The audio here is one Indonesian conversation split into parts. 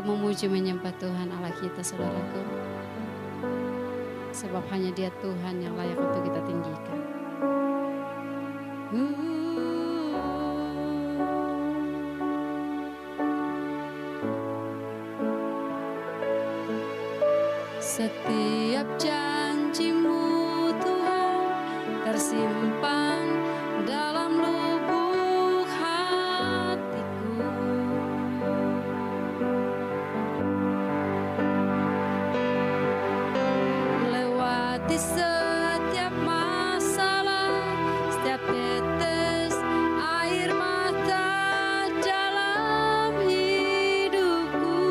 Memuji menyembah Tuhan Allah kita, saudaraku, sebab hanya Dia Tuhan yang layak untuk kita tinggikan. Setiap janji-Mu Tuhan tersimpan dalam lubuk hatiku. Lewati setiap masalah, setiap tetes air mata dalam hidupku.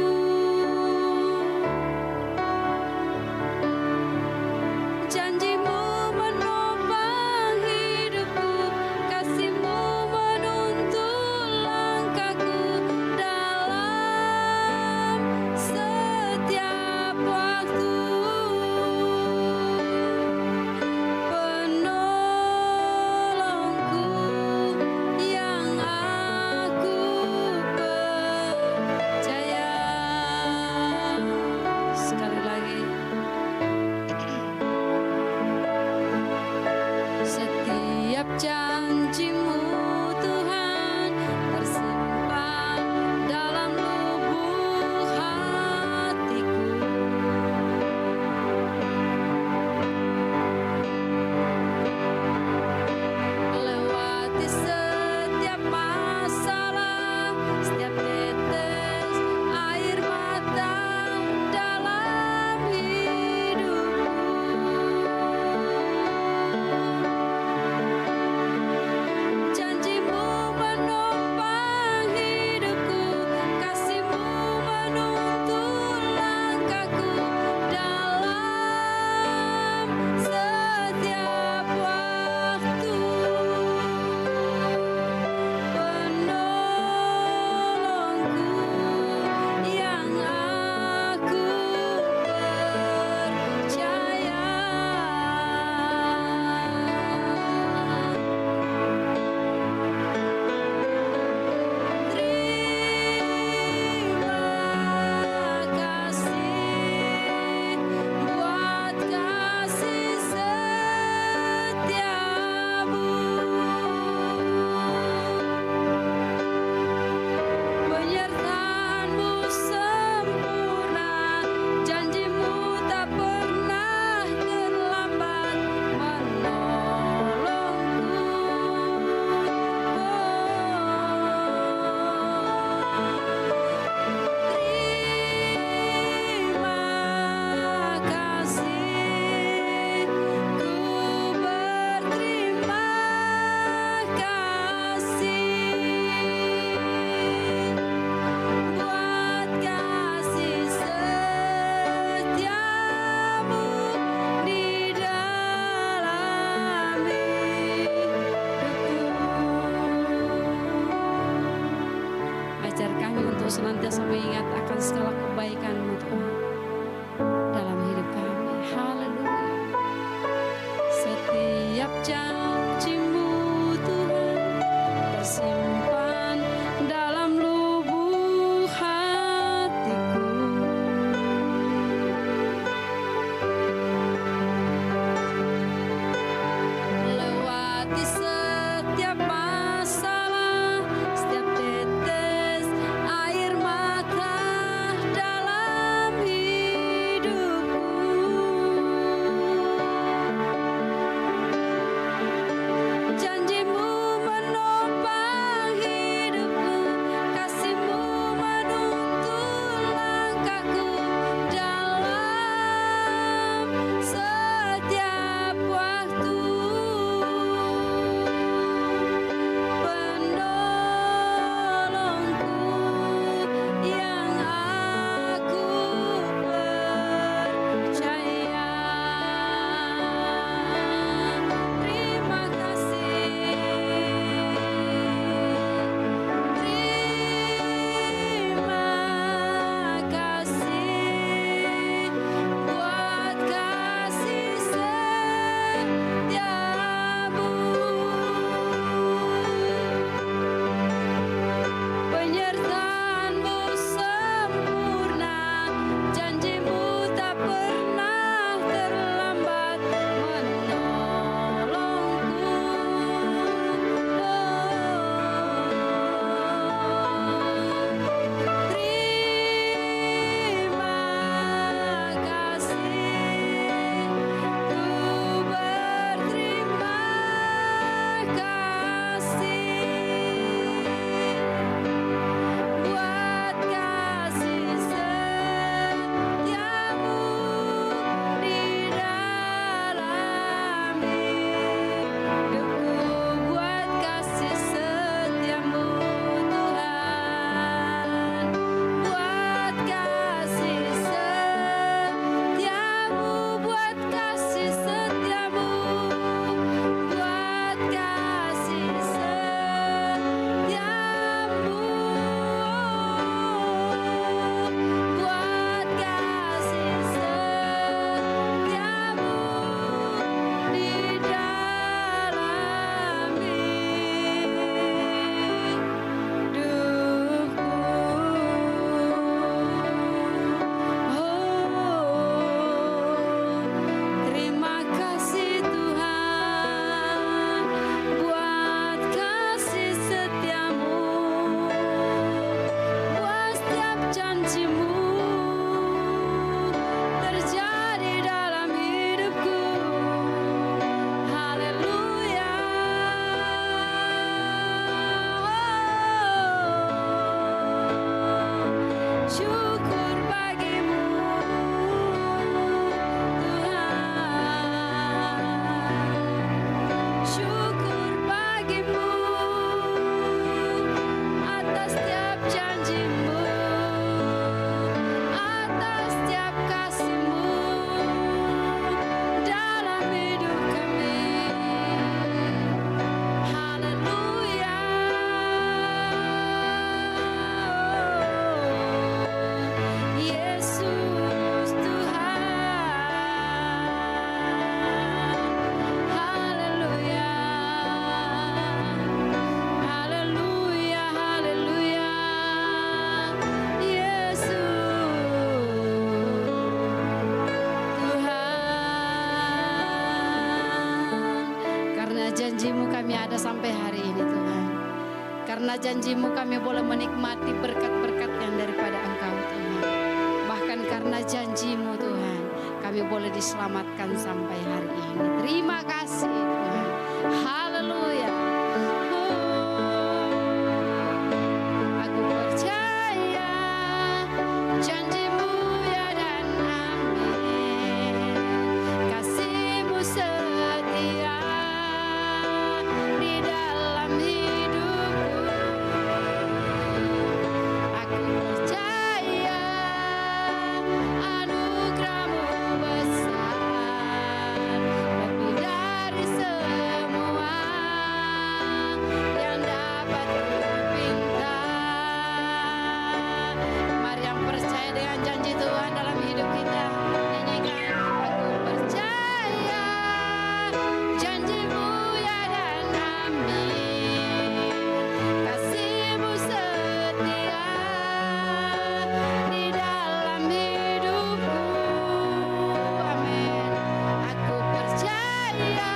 Janji-Mu menopang hidupku, kasih-Mu menuntun langkahku dalam setiap waktu. Penolongku yang aku percaya. Sekali lagi. Setiap janji-Mu Tuhan tersimpan dalam lubuk hatiku. Lewati setiap masalah, setiap tetes air mata dalam hidupku. Janji-Mu menopang hidupku, kasih-Mu menuntun langkahku dalam setiap waktu. Penolongku yang aku percaya. Terima kasih buat kasih setiamu. Penyertaan-Mu sempurna, janji-Mu tak pernah terlambat menolongku. Terima kasih, ku berterima kasih buat kasih setiamu di dalam hidupku. Ajar kami untuk senantiasa mengingat akan segala kebaikan-Mu Tuhan dalam hidup kami. Haleluya. Setiap janji-Mu Tuhan tersimpan dalam lubuk hatiku. Lewati setiap masalah, setiap tetes air mata dalam hidupku. janji-Mu kami ada sampai hari ini Tuhan. Karena janji-Mu kami boleh menikmati berkat-berkat yang daripada Engkau Tuhan. Bahkan karena janji-Mu Tuhan, kami boleh diselamatkan sampai hari ini. Terima kasih Tuhan. Haleluya. Aku percaya janji-Mu ya dan amin. Kasih-Mu setia di dalam hidupku. Aku percaya anugerah-Mu besar, lebih dari semua yang dapat kupinta. Mari yang percaya dengan janji Tuhan dalam hidup kita, nyanyikan. Aku percaya janji-Mu ya dan amin. Kasih-Mu setia di dalam hidupku. Amin. Aku percaya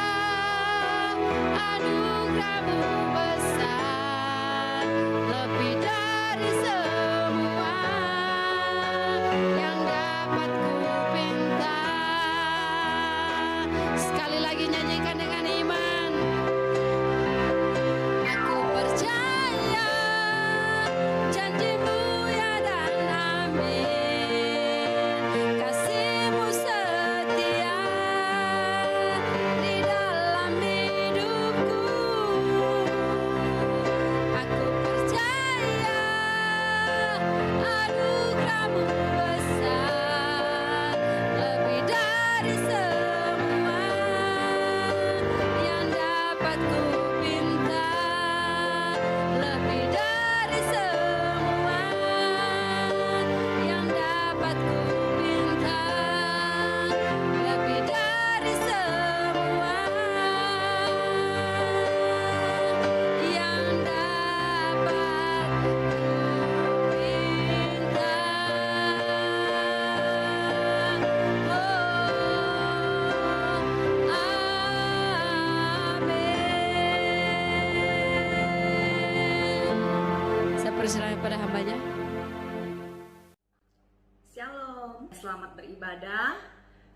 anugerah-Mu besar, lebih dari semua yang dapat kupinta. Sekali lagi nyanyikan dengan iman. Aku percaya janji-Mu ya dan amin. Kasih-Mu setia di dalam hidupku. Aku percaya anugerah-Mu besar, lebih dari semua yang dapat kupinta. Lebih dari semua yang dapat kupinta. Lebih dari semua yang dapat kupinta. Amin. Saya persilakan pada hambanya. Shalom, selamat beribadah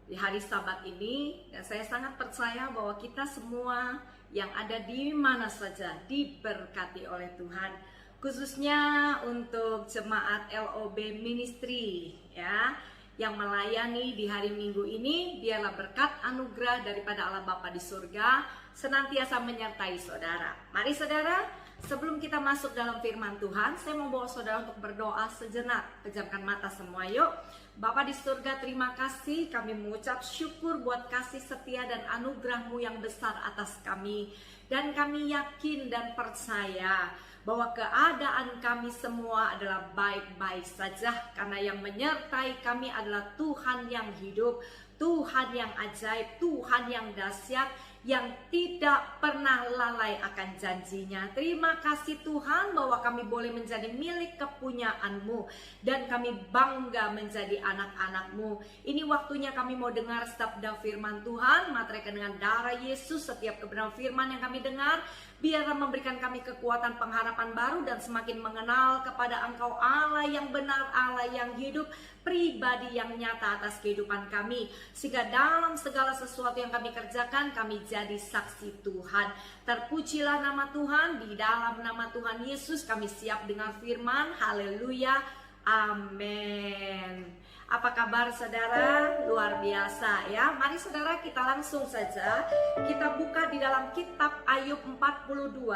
di hari Sabat ini. Dan saya sangat percaya bahwa kita semua yang ada di mana saja diberkati oleh Tuhan. Khususnya untuk jemaat LOB Ministry ya, yang melayani di hari Minggu ini. Biarlah berkat anugerah daripada Allah Bapa di surga senantiasa menyertai saudara. Mari saudara, sebelum kita masuk dalam firman Tuhan, saya mau bawa saudara untuk berdoa sejenak. Pejamkan mata semua yuk. Bapa di surga, terima kasih. Kami mengucap syukur buat kasih setia dan anugerah-Mu yang besar atas kami. Dan kami yakin dan percaya bahwa keadaan kami semua adalah baik-baik saja. Karena yang menyertai kami adalah Tuhan yang hidup, Tuhan yang ajaib, Tuhan yang dahsyat, yang tidak pernah lalai akan janjinya. Terima kasih Tuhan bahwa kami boleh menjadi milik kepunyaan-Mu dan kami bangga menjadi anak-anak-Mu. Ini waktunya kami mau dengar sabda firman Tuhan, materaikan dengan darah Yesus. Setiap kebenaran firman yang kami dengar, biarlah memberikan kami kekuatan pengharapan baru dan semakin mengenal kepada Engkau, Allah yang benar, Allah yang hidup, pribadi yang nyata atas kehidupan kami. Sehingga dalam segala sesuatu yang kami kerjakan, kami jadi saksi Tuhan. Terpujilah nama Tuhan. Di dalam nama Tuhan Yesus kami siap dengan firman. Haleluya. Amin. Apa kabar saudara? Luar biasa ya. Mari saudara, kita langsung saja. Kita buka di dalam kitab Ayub 42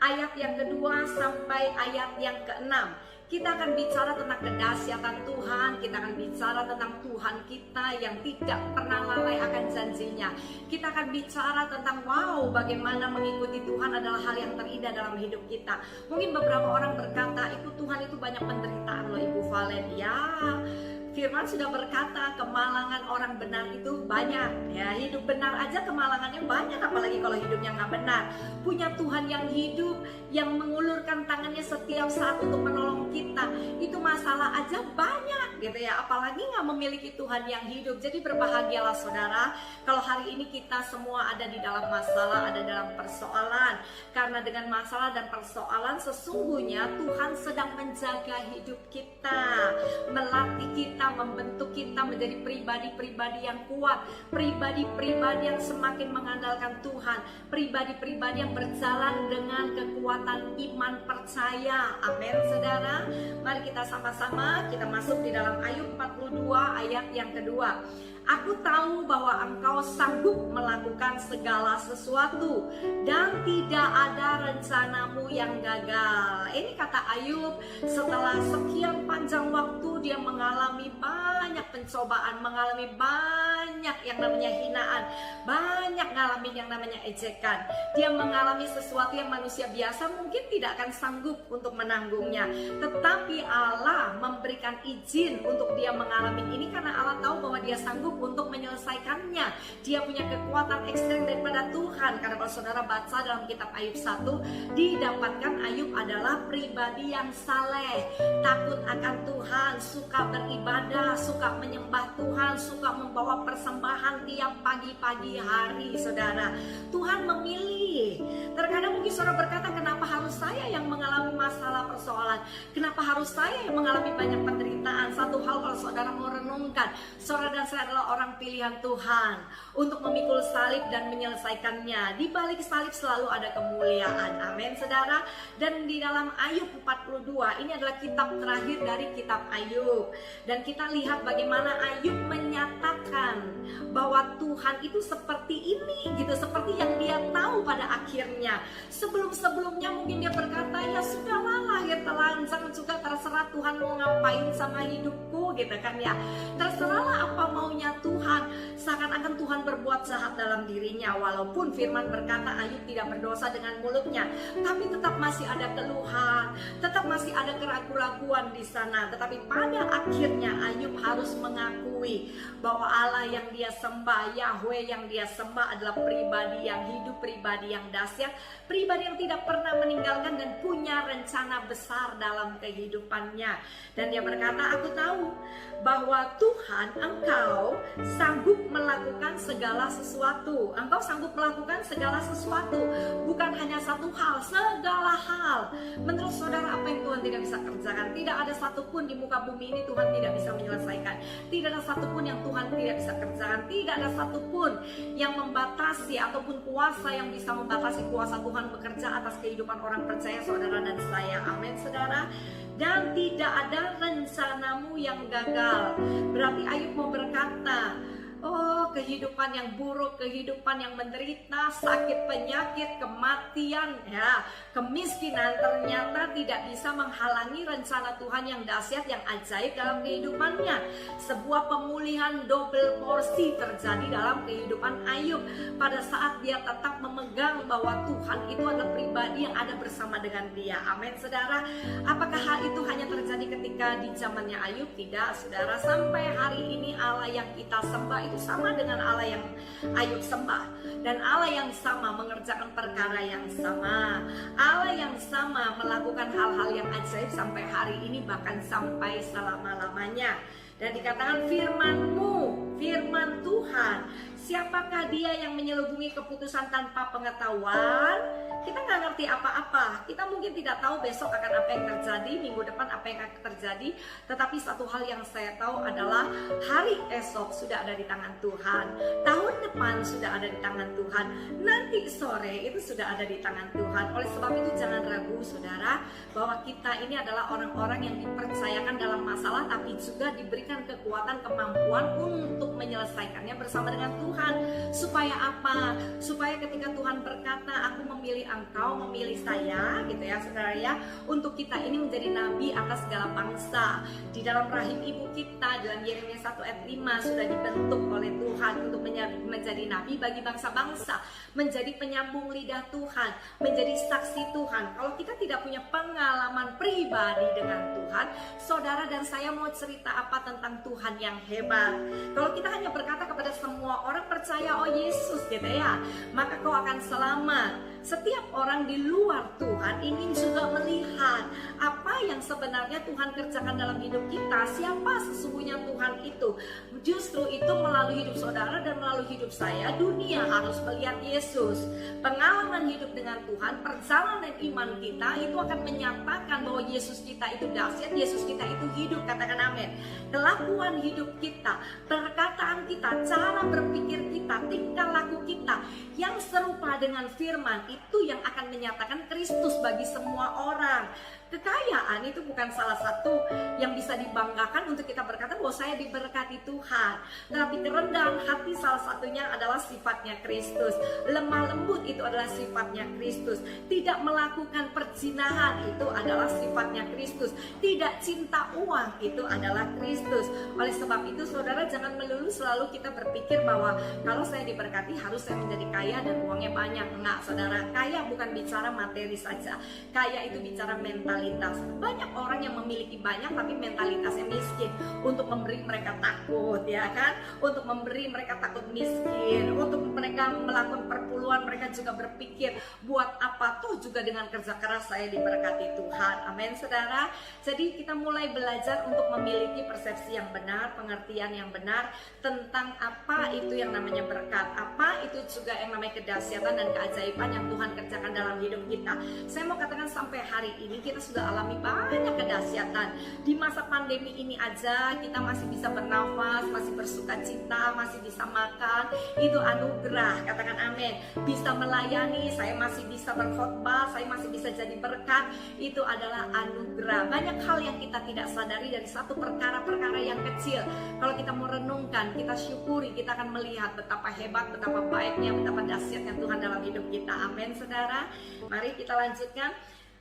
ayat yang kedua sampai ayat yang ke-6. Kita akan bicara tentang kedahsyatan Tuhan. Kita akan bicara tentang Tuhan kita yang tidak pernah lalai akan janjinya. Kita akan bicara tentang wow, bagaimana mengikuti Tuhan adalah hal yang terindah dalam hidup kita. Mungkin beberapa orang berkata, ikut Tuhan itu banyak penderitaan loh Ibu Valen. Ya, Firman sudah berkata kemalangan orang benar itu banyak. Ya, hidup benar aja kemalangannya banyak, apalagi kalau hidupnya nggak benar. Punya Tuhan yang hidup, yang mengulurkan tangannya setiap saat untuk menolong kita, itu masalah aja banyak gitu ya, apalagi nggak memiliki Tuhan yang hidup. Jadi berbahagialah saudara kalau hari ini kita semua ada di dalam masalah, ada dalam persoalan. Karena dengan masalah dan persoalan sesungguhnya Tuhan sedang menjaga hidup kita, melatih kita, membentuk kita menjadi pribadi-pribadi yang kuat, pribadi-pribadi yang semakin mengandalkan Tuhan, pribadi-pribadi yang berjalan dengan kekuatan iman percaya. Amin saudara. Mari kita sama-sama kita masuk di dalam Ayub 42 ayat yang kedua. Aku tahu bahwa engkau sanggup melakukan segala sesuatu dan tidak ada rencanamu yang gagal. Ini kata Ayub setelah sekian panjang waktu dia mengalami banyak pencobaan, mengalami banyak yang namanya hinaan, banyak ngalamin yang namanya ejekan. Dia mengalami sesuatu yang manusia biasa mungkin tidak akan sanggup untuk menanggungnya. Tetapi Allah memberikan izin untuk dia mengalami ini karena Allah tahu bahwa dia sanggup untuk menyelesaikannya. Dia punya kekuatan ekstrem daripada Tuhan. Karena kalau saudara baca dalam kitab Ayub 1, didapatkan Ayub adalah pribadi yang saleh, takut akan Tuhan, suka beribadah, suka menyembah Tuhan, suka membawa persembahan tiap pagi-pagi hari. Saudara, Tuhan memilih. Terkadang mungkin saudara berkata, kenapa harus saya yang mengalami masalah persoalan? Kenapa harus saya yang mengalami banyak penderitaan? Satu hal kalau saudara mau renungkan, saudara dan saya adalah orang pilihan Tuhan untuk memikul salib dan menyelesaikannya. Di balik salib selalu ada kemuliaan. Amin saudara. Dan di dalam Ayub 42, ini adalah kitab terakhir dari kitab Ayub. Dan kita lihat bagaimana Ayub menyatakan bahwa Tuhan itu seperti ini gitu, seperti yang dia tahu pada akhirnya. Sebelum-sebelumnya mungkin dia berkata, ya sudahlah, lahir telanjang juga terserah Tuhan mau ngapain sama hidupku gitu kan ya. Terserahlah apa maunya Tuhan. Seakan-akan Tuhan berbuat jahat dalam dirinya. Walaupun firman berkata Ayub tidak berdosa dengan mulutnya, tapi tetap masih ada keluhan, tetap masih ada keraguan-keraguan di sana. Tetapi pada akhirnya Ayub harus mengakui bahwa Allah yang dia sembah, Yahweh yang dia sembah adalah pribadi yang hidup, pribadi yang dahsyat, pribadi yang tidak pernah meninggalkan dan punya rencana besar dalam kehidupannya. Dan dia berkata, aku tahu bahwa Tuhan, engkau sanggup melakukan segala sesuatu. Engkau sanggup melakukan segala sesuatu, bukan hanya satu hal, segala hal. Menurut saudara, apa yang Tuhan tidak bisa kerjakan? Tidak ada satupun di muka bumi ini Tuhan tidak bisa menyelesaikan. Tidak ada satupun yang Tuhan tidak bisa kerjakan. Tidak ada satupun yang membatasi ataupun kuasa yang bisa membatasi kuasa Tuhan bekerja atas kehidupan orang percaya, saudara dan saya. Amin saudara. Dan tidak ada rencanamu yang gagal. Berarti Ayub mau berkata, oh, kehidupan yang buruk, kehidupan yang menderita, sakit, penyakit, kematian, ya, kemiskinan ternyata tidak bisa menghalangi rencana Tuhan yang dahsyat, yang ajaib dalam kehidupannya. Sebuah pemulihan double porsi terjadi dalam kehidupan Ayub pada saat dia tetap memegang bahwa Tuhan itu adalah pribadi yang ada bersama dengan dia. Amin saudara. Apakah hal itu hanya terjadi ketika di zamannya Ayub? Tidak saudara. Sampai hari ini Allah yang kita sembah itu sama dengan Allah yang Ayub sembah, dan Allah yang sama mengerjakan perkara yang sama, Allah yang sama melakukan hal-hal yang ajaib sampai hari ini, bahkan sampai selama-lamanya. Dan dikatakan firman-Mu, firman Tuhan, siapakah dia yang menyelubungi keputusan tanpa pengetahuan? Kita nggak ngerti apa-apa. Kita mungkin tidak tahu besok akan apa yang terjadi, minggu depan apa yang akan terjadi. Tetapi satu hal yang saya tahu adalah hari esok sudah ada di tangan Tuhan. Tahun depan sudah ada di tangan Tuhan. Nanti sore itu sudah ada di tangan Tuhan. Oleh sebab itu jangan ragu saudara, bahwa kita ini adalah orang-orang yang dipercayakan dalam masalah, tapi juga diberikan kekuatan, kemampuan untuk menyelesaikannya bersama dengan Tuhan. Tuhan. Supaya apa? Supaya ketika Tuhan berkata, aku memilih engkau, memilih saya, gitu ya saudara ya, untuk kita ini menjadi nabi atas segala bangsa. Di dalam rahim ibu kita, dalam Yeremia 1 ayat 5 sudah dibentuk oleh Tuhan untuk menjadi nabi bagi bangsa-bangsa, menjadi penyambung lidah Tuhan, menjadi saksi Tuhan. Kalau kita tidak punya pengalaman pribadi dengan Tuhan, saudara dan saya mau cerita apa tentang Tuhan yang hebat? Kalau kita hanya berkata kepada semua orang percaya oh Yesus gitu ya, maka kau akan selamat. Setiap orang di luar Tuhan ingin juga melihat apa yang sebenarnya Tuhan kerjakan dalam hidup kita, siapa sesungguhnya Tuhan itu. Justru itu melalui hidup saudara dan melalui hidup saya, dunia harus melihat Yesus. Pengalaman hidup dengan Tuhan, perjalanan iman kita itu akan menyatakan bahwa Yesus kita itu dahsyat, Yesus kita itu hidup, katakan amin. Kelakuan hidup kita, perkataan kita, cara berpikir kita, tingkah laku kita yang serupa dengan firman itu yang akan menyatakan Kristus bagi semua orang. Kekayaan itu bukan salah satu yang bisa dibanggakan untuk kita berkata bahwa saya diberkati Tuhan. Tetapi kerendahan hati salah satunya adalah sifatnya Kristus. Lemah lembut itu adalah sifatnya Kristus. Tidak melakukan perzinahan itu adalah sifatnya Kristus. Tidak cinta uang itu adalah Kristus. Oleh sebab itu saudara jangan melulu selalu kita berpikir bahwa kalau saya diberkati harus saya menjadi kaya dan uangnya banyak. Enggak saudara, kaya bukan bicara materi saja. Kaya itu bicara mentalitas. Banyak orang yang memiliki banyak tapi mentalitasnya miskin. Untuk memberi mereka takut, ya kan? Untuk memberi mereka takut miskin. Untuk mereka melakukan perpuluhan, mereka juga berpikir buat apa tuh juga dengan kerja keras saya diberkati Tuhan. Amin saudara. Jadi kita mulai belajar untuk memiliki persepsi yang benar, pengertian yang benar tentang apa itu yang namanya berkat, apa itu juga yang namanya kedahsyatan dan keajaiban yang Tuhan kerjakan dalam hidup kita. Saya mau katakan sampai hari ini kita sudah alami banyak kedahsyatan. Di masa pandemi ini aja kita masih bisa bernafas, masih bersuka cita, masih bisa makan, itu anugerah, katakan amin. Bisa melayani, saya masih bisa berkhotbah, saya masih bisa jadi berkat, itu adalah anugerah. Banyak hal yang kita tidak sadari dari satu perkara-perkara yang kecil. Kalau kita mau renungkan, kita syukuri, kita akan melihat betapa hebat, betapa baiknya, betapa dahsyatnya Tuhan dalam hidup kita. Amin saudara. Mari kita lanjutkan.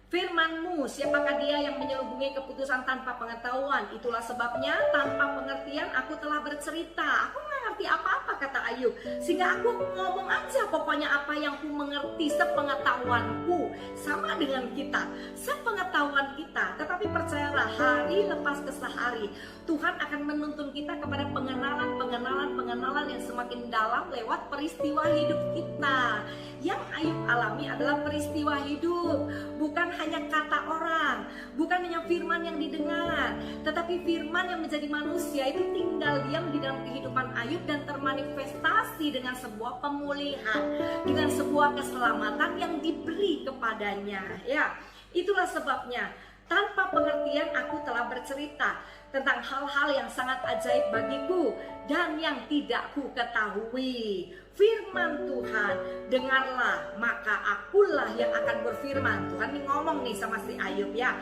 Firman-Mu, siapakah dia yang menyelubungi keputusan tanpa pengetahuan? Itulah sebabnya tanpa pengertian aku telah bercerita. Aku nggak ngerti apa-apa, kata Ayub, sehingga aku ngomong aja pokoknya apa yang ku mengerti sepengetahuanku. Sama dengan kita, sepengetahuan kita. Tetapi percayalah, hari lepas ke sehari Tuhan akan menuntun kita kepada pengenalan yang semakin dalam lewat peristiwa hidup kita. Yang Ayub alami adalah peristiwa hidup, bukan hanya kata orang, bukan hanya firman yang didengar, tetapi firman yang menjadi manusia itu tinggal diam di dalam kehidupan Ayub dan termanifestasi dengan sebuah pemulihan, dengan sebuah keselamatan yang diberi kepadanya. Ya, itulah sebabnya tanpa pengertian aku telah bercerita tentang hal-hal yang sangat ajaib bagiku dan yang tidak ku ketahui. Firman Tuhan, dengarlah, maka akulah yang akan berfirman. Tuhan ini ngomong nih sama si Ayub ya.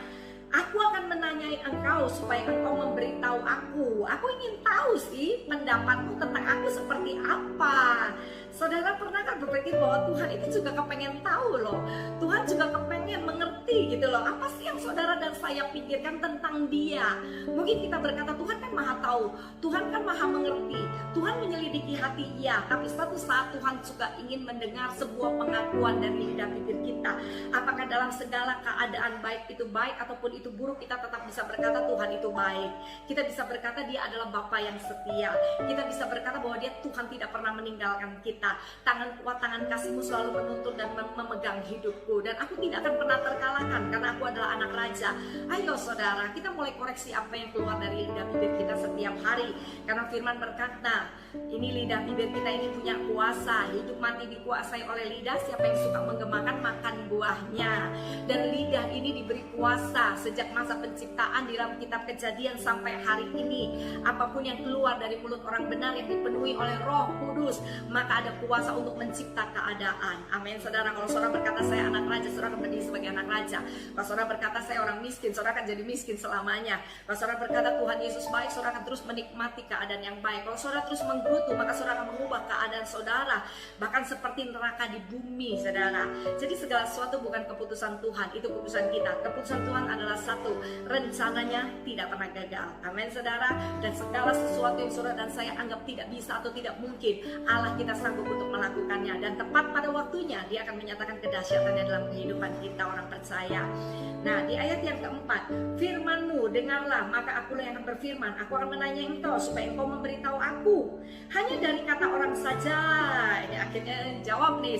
Aku akan menanyai engkau supaya engkau memberitahu aku. Aku ingin tahu sih pendapatmu tentang aku seperti apa. Saudara pernah kan berpikir bahwa Tuhan itu juga kepengen tahu loh. Tuhan juga kepengen mengerti gitu loh. Apa sih yang saudara dan saya pikirkan tentang dia? Mungkin kita berkata Tuhan kan maha tahu, Tuhan kan maha mengerti, Tuhan menyelidiki hati ya. Tapi suatu saat Tuhan juga ingin mendengar sebuah pengakuan dari lidah bibir kita. Apakah dalam segala keadaan baik itu baik ataupun itu buruk, kita tetap bisa berkata Tuhan itu baik. Kita bisa berkata dia adalah Bapa yang setia. Kita bisa berkata bahwa dia Tuhan tidak pernah meninggalkan kita. Tangan kuat, tangan kasih-Mu selalu menuntun dan memegang hidupku, dan aku tidak akan pernah terkalahkan karena aku adalah anak raja. Ayo saudara, kita mulai koreksi apa yang keluar dari lidah bibir kita setiap hari, karena firman berkata ini lidah bibir kita ini punya kuasa. Hidup mati dikuasai oleh lidah. Siapa yang suka menggemakan makan buahnya. Dan lidah ini diberi kuasa sejak masa penciptaan di dalam kitab Kejadian sampai hari ini. Apapun yang keluar dari mulut orang benar yang dipenuhi oleh Roh Kudus, maka ada kuasa untuk mencipta keadaan. Amin saudara. Kalau saudara berkata saya anak raja, saudara akan berdiri sebagai anak raja. Kalau saudara berkata saya orang miskin, saudara akan jadi miskin selamanya. Kalau saudara berkata Tuhan Yesus baik, saudara akan terus terus menikmati keadaan yang baik. Kalau saudara terus menggerutu, maka saudara akan mengubah keadaan saudara, bahkan seperti neraka di bumi, saudara. Jadi segala sesuatu bukan keputusan Tuhan, itu keputusan kita. Keputusan Tuhan adalah satu, rencananya tidak pernah gagal. Amin, saudara. Dan segala sesuatu yang saudara dan saya anggap tidak bisa atau tidak mungkin, Allah kita sanggup untuk melakukannya. Dan tepat pada waktunya Dia akan menyatakan kedahsyatannya dalam kehidupan kita orang percaya. Nah, di ayat yang keempat, firman-Mu dengarlah, maka akulah yang akan berfirman. Aku akan menanya engkau supaya engkau memberitahu aku. Hanya dari kata orang saja. Ini akhirnya jawab nih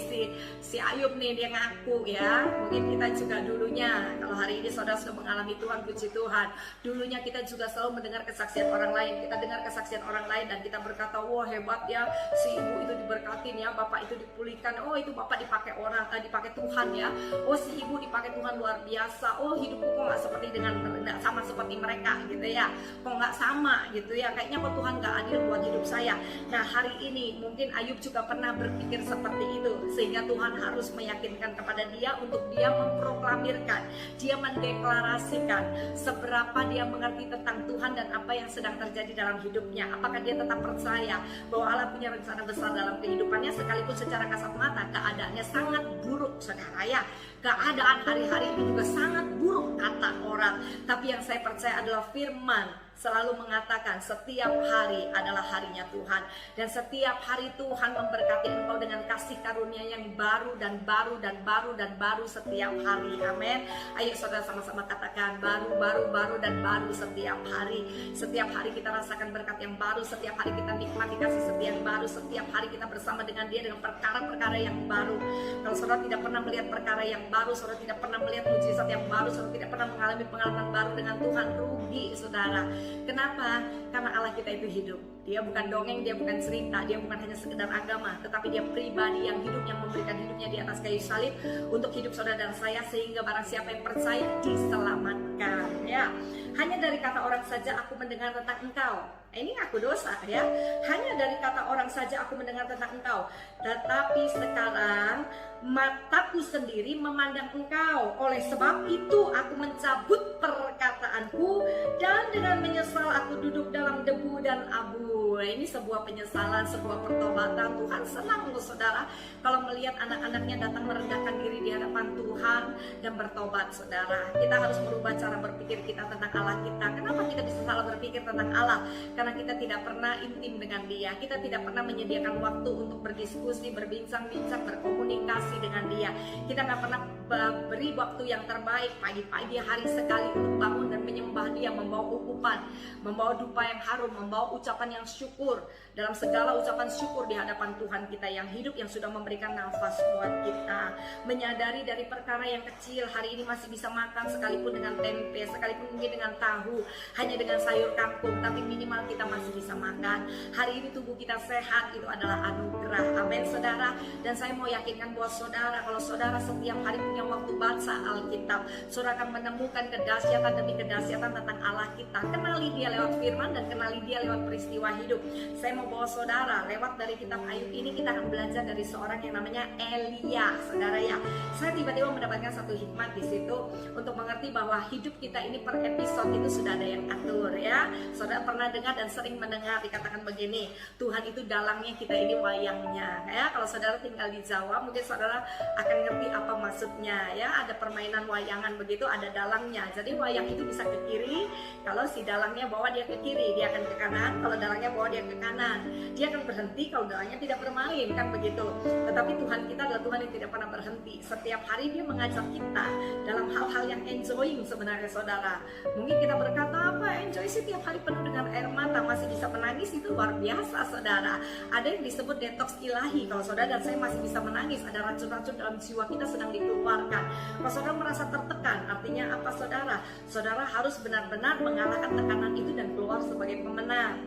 si Ayub nih, dia ngaku ya. Mungkin kita juga dulunya, kalau hari ini saudara sudah mengalami Tuhan, puji Tuhan, dulunya kita juga selalu mendengar kesaksian orang lain. Kita dengar kesaksian orang lain dan kita berkata, wah hebat ya, si ibu itu diberkatin ya, bapak itu dipulihkan, oh itu bapak dipakai orang, dipakai Tuhan ya, oh si ibu dipakai Tuhan luar biasa, oh hidupku kok nggak seperti nggak sama seperti mereka gitu ya, kok nggak sama gitu ya, kayaknya kok Tuhan nggak adil buat hidup saya. Nah hari ini mungkin Ayub juga pernah berpikir seperti itu, sehingga Tuhan harus meyakinkan kepada dia untuk dia memproklamirkan, dia mendeklarasikan seberapa dia mengerti tentang Tuhan dan apa yang sedang terjadi dalam hidupnya. Apakah dia tetap percaya bahwa Allah punya rencana besar dalam kehidupannya, sekalipun secara kasat mata keadaannya sangat buruk, saudara ya. Keadaan hari-hari ini juga sangat buruk kata orang. Tapi yang saya percaya adalah firman selalu mengatakan setiap hari adalah harinya Tuhan. Dan setiap hari Tuhan memberkati engkau dengan kasih karunia yang baru dan baru dan baru dan baru setiap hari. Amin. Ayo saudara sama-sama katakan baru dan baru setiap hari. Setiap hari kita rasakan berkat yang baru. Setiap hari kita nikmati kasih setia yang baru. Setiap hari kita bersama dengan Dia dengan perkara-perkara yang baru. Kalau saudara tidak pernah melihat perkara yang baru, saudara tidak pernah melihat mujizat yang baru, saudara tidak pernah mengalami pengalaman baru dengan Tuhan, rugi saudara. Kenapa? Karena Allah kita itu hidup. Dia bukan dongeng, Dia bukan cerita, Dia bukan hanya sekedar agama, tetapi Dia pribadi yang hidup, yang memberikan hidupnya di atas kayu salib untuk hidup saudara dan saya, sehingga barang siapa yang percaya diselamatkan ya. Hanya dari kata orang saja aku mendengar tentang engkau. Ini aku dosa ya. Hanya dari kata orang saja aku mendengar tentang engkau, tetapi sekarang mataku sendiri memandang engkau. Oleh sebab itu aku mencabut perkataanku, dan dengan menyesal aku duduk dalam debu dan abu. Ini sebuah penyesalan, sebuah pertobatan. Tuhan senang saudara kalau melihat anak-anaknya datang merendahkan diri di hadapan Tuhan dan bertobat saudara. Kita harus merubah cara berpikir kita tentang Allah kita. Kenapa kita bisa salah berpikir tentang Allah? Karena kita tidak pernah intim dengan Dia. Kita tidak pernah menyediakan waktu untuk berdiskusi, berbincang-bincang, berkomunikasi dengan Dia. Kita nggak pernah beri waktu yang terbaik pagi-pagi hari sekali untuk bangun dan menyembah Dia, membawa ukupan, membawa dupa yang harum, membawa ucapan yang syukur, dalam segala ucapan syukur di hadapan Tuhan kita yang hidup, yang sudah memberikan nafas buat kita. Menyadari dari perkara yang kecil, hari ini masih bisa makan sekalipun dengan tempe, sekalipun mungkin dengan tahu, hanya dengan sayur kangkung, tapi minimal kita masih bisa makan. Hari ini tubuh kita sehat, itu adalah anugerah. Amin saudara. Dan saya mau yakinkan buat saudara, kalau saudara setiap hari punya waktu baca Alkitab, saudara akan menemukan kedahsyatan demi kedahsyatan tentang Allah kita. Kenali Dia lewat firman dan kenali Dia lewat peristiwa hidup. Saya mau bawa saudara lewat dari kitab Ayub ini, kita akan belajar dari seorang yang namanya Elia, saudara ya. Saya tiba-tiba mendapatkan satu hikmat di situ untuk mengerti bahwa hidup kita ini per episode itu sudah ada yang atur ya. Saudara pernah dengar dan sering mendengar dikatakan begini, Tuhan itu dalangnya, kita ini wayangnya ya. Kalau saudara tinggal di Jawa mungkin saudara akan ngerti apa maksudnya ya. Ada permainan wayangan begitu, ada dalangnya. Jadi wayang itu bisa ke kiri, kalau si dalangnya bawa dia ke kiri, dia akan ke kanan. Kalau dalangnya bawa dia ke kanan, dia akan berhenti kalau dalangnya tidak bermain, kan begitu. Tetapi Tuhan kita adalah Tuhan yang tidak pernah berhenti. Setiap hari Dia mengajak kita dalam hal-hal yang enjoying sebenarnya saudara. Mungkin kita berkata apa, enjoy setiap hari penuh dengan air mata, masih bisa menangis, itu luar biasa saudara. Ada yang disebut detox ilahi. Kalau saudara dan saya masih bisa menangis, ada racun-racun dalam jiwa kita sedang dikeluarkan. Kalau saudara merasa tertekan, artinya apa saudara? Saudara harus benar-benar mengalahkan tekanan itu dan keluar sebagai pemenang.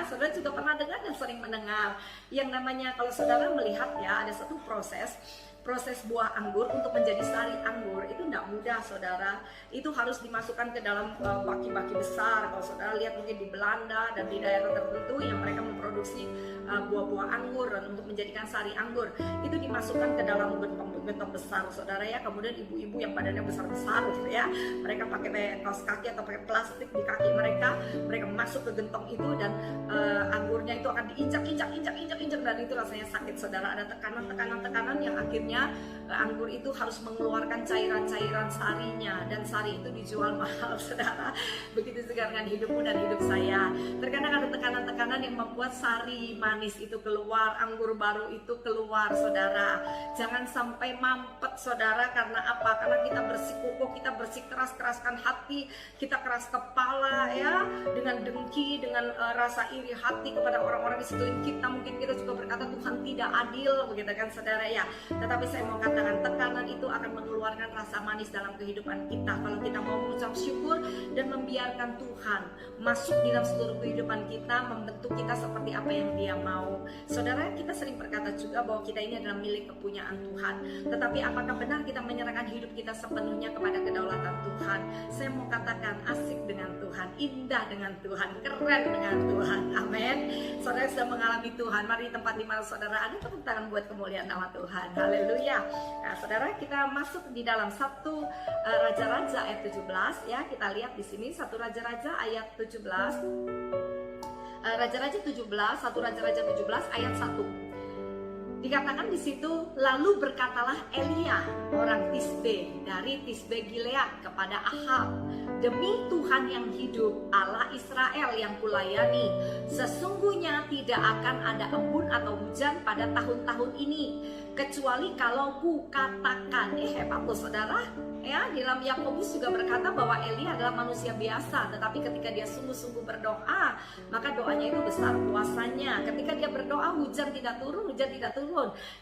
Saudara juga pernah dengar dan sering mendengar yang namanya, kalau saudara melihat ya, ada satu proses proses buah anggur untuk menjadi sari anggur itu tidak mudah, saudara. Itu harus dimasukkan ke dalam baki-baki besar. Kalau saudara lihat mungkin di Belanda dan di daerah tertentu yang mereka memproduksi buah-buah anggur dan untuk menjadikan sari anggur itu dimasukkan ke dalam gentong besar, saudara ya. Kemudian ibu-ibu yang badannya besar-besar gitu ya, mereka pakai kaos kaki atau pakai plastik di kaki mereka masuk ke gentong itu dan anggurnya itu akan diinjak-injak dan itu rasanya sakit, saudara. Ada tekanan yang akhirnya anggur itu harus mengeluarkan cairan-cairan sarinya dan sari itu dijual mahal, saudara. Begitu juga dengan hidupmu dan hidup saya. Terkadang ada tekanan-tekanan yang membuat sari manis itu keluar, anggur baru itu keluar, saudara. Jangan sampai mampet, saudara. Karena apa? Karena kita bersikukuh, kita bersikeras-keraskan hati, kita keras kepala ya, dengan dengki, dengan rasa iri hati kepada orang-orang di sekeliling kita. Mungkin kita juga berkata Tuhan tidak adil, begitu kan, saudara ya. Tetapi saya mau katakan tekanan itu akan mengeluarkan rasa manis dalam kehidupan kita kalau kita mau mengucap syukur dan membiarkan Tuhan masuk di dalam seluruh kehidupan kita, membentuk kita seperti apa yang Dia mau. Saudara, kita sering berkata juga bahwa kita ini adalah milik kepunyaan Tuhan. Tetapi apakah benar kita menyerahkan hidup kita sepenuhnya kepada kedaulatan Tuhan? Saya mau katakan asik dengan Tuhan, indah dengan Tuhan, keren dengan Tuhan. Amin. Saudara sudah mengalami Tuhan. Mari di tempat di mana saudara ada, tepuk tangan buat kemuliaan nama Tuhan. Haleluya. Nah, saudara, kita masuk di dalam 1 Raja-Raja ayat 17 ya. Kita lihat di sini 1 Raja-Raja ayat 17. Raja-Raja 17, 1 Raja-Raja 17 ayat 1. Dikatakan di situ, lalu berkatalah Elia orang Tisbe dari Tisbe Gilead kepada Ahab, demi Tuhan yang hidup, Allah Israel yang kulayani, sesungguhnya tidak akan ada embun atau hujan pada tahun-tahun ini, kecuali kalau kukatakan. Hebat loh, saudara. Ya, di dalam Yakobus juga berkata bahwa Elia adalah manusia biasa, tetapi ketika dia sungguh-sungguh berdoa, maka doanya itu besar kuasanya. Ketika dia berdoa, hujan tidak turun.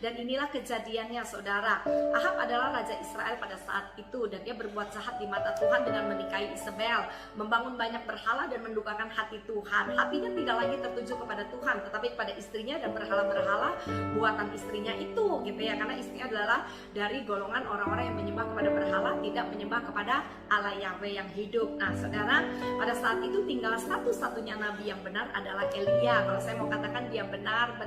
Dan inilah kejadiannya, saudara. Ahab adalah raja Israel pada saat itu, dan dia berbuat jahat di mata Tuhan dengan menikahi Isabel, membangun banyak berhala dan mendukakan hati Tuhan. Hatinya tidak lagi tertuju kepada Tuhan, tetapi kepada istrinya dan berhala-berhala buatan istrinya itu, gitu ya. Karena istrinya adalah dari golongan orang-orang yang menyembah kepada berhala, tidak menyembah kepada Allah Yahweh yang hidup. Nah, saudara, pada saat itu tinggal satu-satunya nabi yang benar adalah Elia. Kalau saya mau katakan dia benar,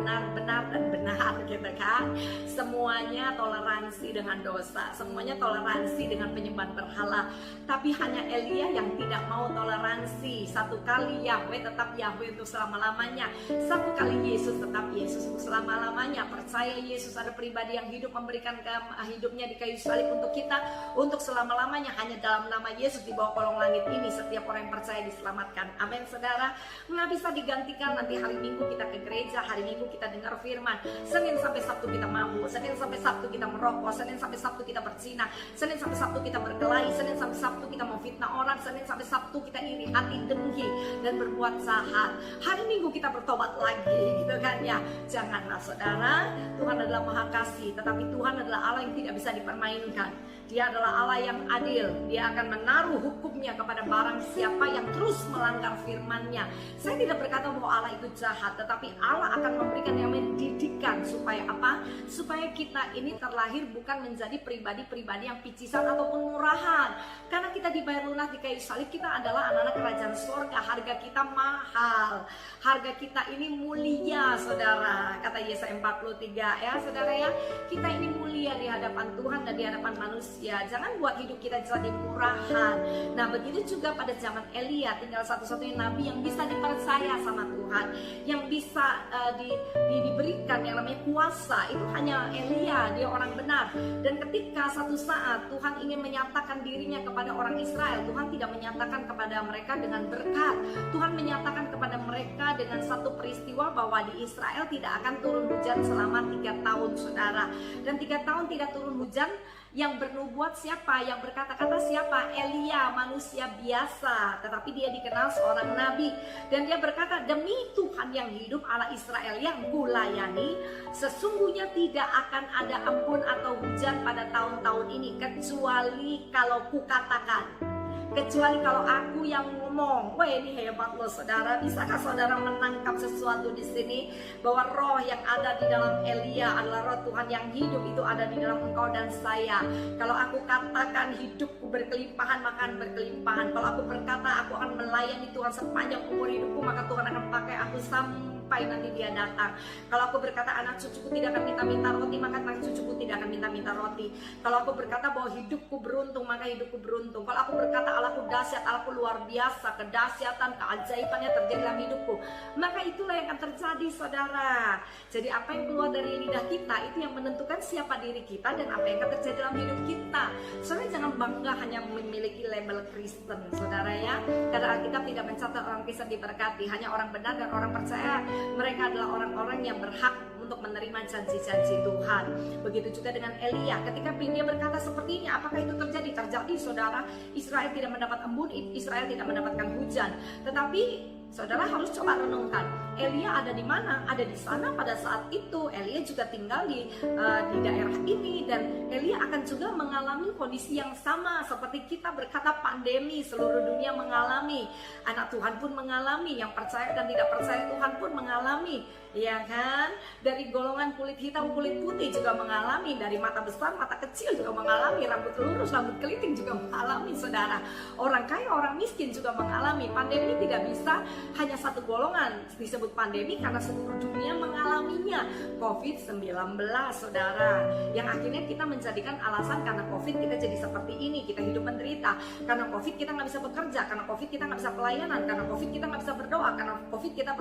gitu kan. Semuanya toleransi dengan dosa, semuanya toleransi dengan penyembahan berhala. Tapi hanya Elia yang tidak mau toleransi. Satu kali Yahweh tetap Yahweh untuk selama-lamanya. Satu kali Yesus tetap Yesus untuk selama-lamanya. Percaya Yesus ada pribadi yang hidup, memberikan hidupnya di kayu salib untuk kita, untuk selama-lamanya. Hanya dalam nama Yesus di bawah kolong langit ini setiap orang yang percaya diselamatkan. Amin, saudara. Nggak bisa digantikan nanti hari Minggu kita ke gereja, hari Minggu kita dengar firman, Senin sampai Sabtu kita mabuk, Senin sampai Sabtu kita merokok, Senin sampai Sabtu kita berzina, Senin sampai Sabtu kita berkelahi, Senin sampai Sabtu kita memfitnah orang, Senin sampai Sabtu kita iri hati, dengki dan berbuat jahat. Hari Minggu kita bertobat lagi, gitu kan ya. Janganlah, saudara. Tuhan adalah Maha Kasih, tetapi Tuhan adalah Allah yang tidak bisa dipermainkan. Dia adalah Allah yang adil. Dia akan menaruh hukumnya kepada barang siapa yang terus melanggar firman-Nya. Saya tidak berkata bahwa Allah itu jahat, tetapi Allah akan memberikan yang mendidikan. Supaya apa? Supaya kita ini terlahir bukan menjadi pribadi-pribadi yang picisan ataupun murahan. Karena kita dibayar lunas di kayu salib, kita adalah anak-anak kerajaan surga. Harga kita mahal. Harga kita ini mulia, saudara. Kata Yesaya 43 ya, saudara ya. Kita ini mulia di hadapan Tuhan dan di hadapan manusia. Jangan buat hidup kita jadi murahan. Nah, begitu juga pada zaman Elia, tinggal satu-satunya nabi yang bisa dipercaya sama Tuhan, yang bisa diberikan yang namanya kuasa, itu hanya Elia. Dia orang benar. Dan ketika satu saat Tuhan ingin menyatakan dirinya kepada orang Israel, Tuhan tidak menyatakan kepada mereka dengan berkat. Tuhan menyatakan kepada mereka dengan satu peristiwa bahwa di Israel tidak akan turun hujan selama 3 tahun, saudara. Dan 3 tahun tidak turun hujan. Yang bernubuat siapa? Yang berkata-kata siapa? Elia, manusia biasa, tetapi dia dikenal seorang nabi. Dan dia berkata, demi Tuhan yang hidup, Allah Israel yang kulayani, sesungguhnya tidak akan ada embun atau hujan pada tahun-tahun ini, kecuali kalau kukatakan. kecuali kalau aku yang ngomong. Wah, ini hebat loh saudara. Bisakah saudara menangkap sesuatu di sini, bahwa roh yang ada di dalam Elia adalah roh Tuhan yang hidup, itu ada di dalam engkau dan saya. Kalau aku katakan hidupku berkelimpahan, maka akan berkelimpahan. Kalau aku berkata aku akan melayani Tuhan sepanjang umur hidupku, maka Tuhan akan pakai aku sampai nanti dia datang. Kalau aku berkata anak cucuku tidak akan minta-minta roti, maka anak cucuku tidak akan minta-minta roti. Kalau aku berkata bahwa hidupku beruntung, maka hidupku beruntung. Kalau aku berkata Allahku dahsyat, Allahku luar biasa, kedahsyatan, keajaibannya terjadi dalam hidupku, maka itulah yang akan terjadi saudara. Jadi apa yang keluar dari lidah kita itu yang menentukan siapa diri kita dan apa yang akan terjadi dalam hidup kita. Saudara jangan bangga hanya memiliki label Kristen saudara ya, karena Alkitab tidak mencatat orang Kristen diberkati. Hanya orang benar dan orang percaya, mereka adalah orang-orang yang berhak untuk menerima janji-janji Tuhan. Begitu juga dengan Elia, ketika dia berkata seperti ini, apakah itu terjadi? Terjadi saudara. Israel tidak mendapat embun, Israel tidak mendapatkan hujan. Tetapi saudara harus coba renungkan, Elia ada di mana? Ada di sana pada saat itu. Elia juga tinggal di daerah ini, dan Elia akan juga mengalami kondisi yang sama seperti kita berkata pandemi, seluruh dunia mengalami, anak Tuhan pun mengalami, yang percaya dan tidak percaya Tuhan pun mengalami, ya kan? Dari golongan kulit hitam, kulit putih juga mengalami, dari mata besar, mata kecil juga mengalami, rambut lurus, rambut keriting juga mengalami saudara. Orang kaya, orang miskin juga mengalami. Pandemi tidak bisa hanya satu golongan disebut pandemi, karena seluruh dunia mengalaminya. COVID-19 saudara, yang akhirnya kita menjadikan alasan karena COVID kita jadi seperti ini, kita hidup menderita. Karena COVID kita nggak bisa bekerja, karena COVID kita nggak bisa pelayanan, karena COVID kita nggak bisa berdoa, karena COVID kita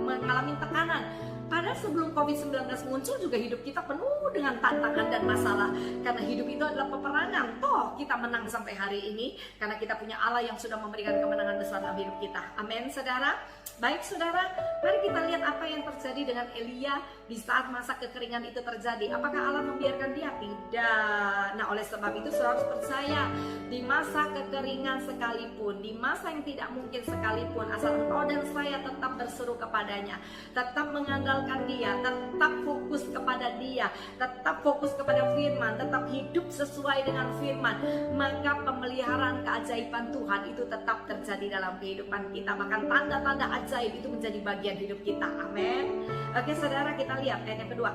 mengalami tekanan. Padahal sebelum COVID-19 muncul juga hidup kita penuh dengan tantangan dan masalah. Karena hidup itu adalah peperangan. Toh kita menang sampai hari ini karena kita punya Allah yang sudah memberikan kemenangan besar dalam hidup kita. Amin saudara. Baik saudara, mari kita lihat apa yang terjadi dengan Elia di saat masa kekeringan itu terjadi. Apakah Allah membiarkan dia? Tidak. Nah, oleh sebab itu saudara harus percaya, di masa kekeringan sekalipun, di masa yang tidak mungkin sekalipun, asal engkau dan saya tetap berseru kepadanya, tetap mengandalkan dia, tetap fokus kepada dia, tetap fokus kepada firman, tetap hidup sesuai dengan firman, maka pemeliharaan keajaiban Tuhan itu tetap terjadi dalam kehidupan kita. Bahkan tanda-tanda ajaib itu menjadi bagian hidup kita. Amin. Oke saudara, kita lihat ayat yang kedua.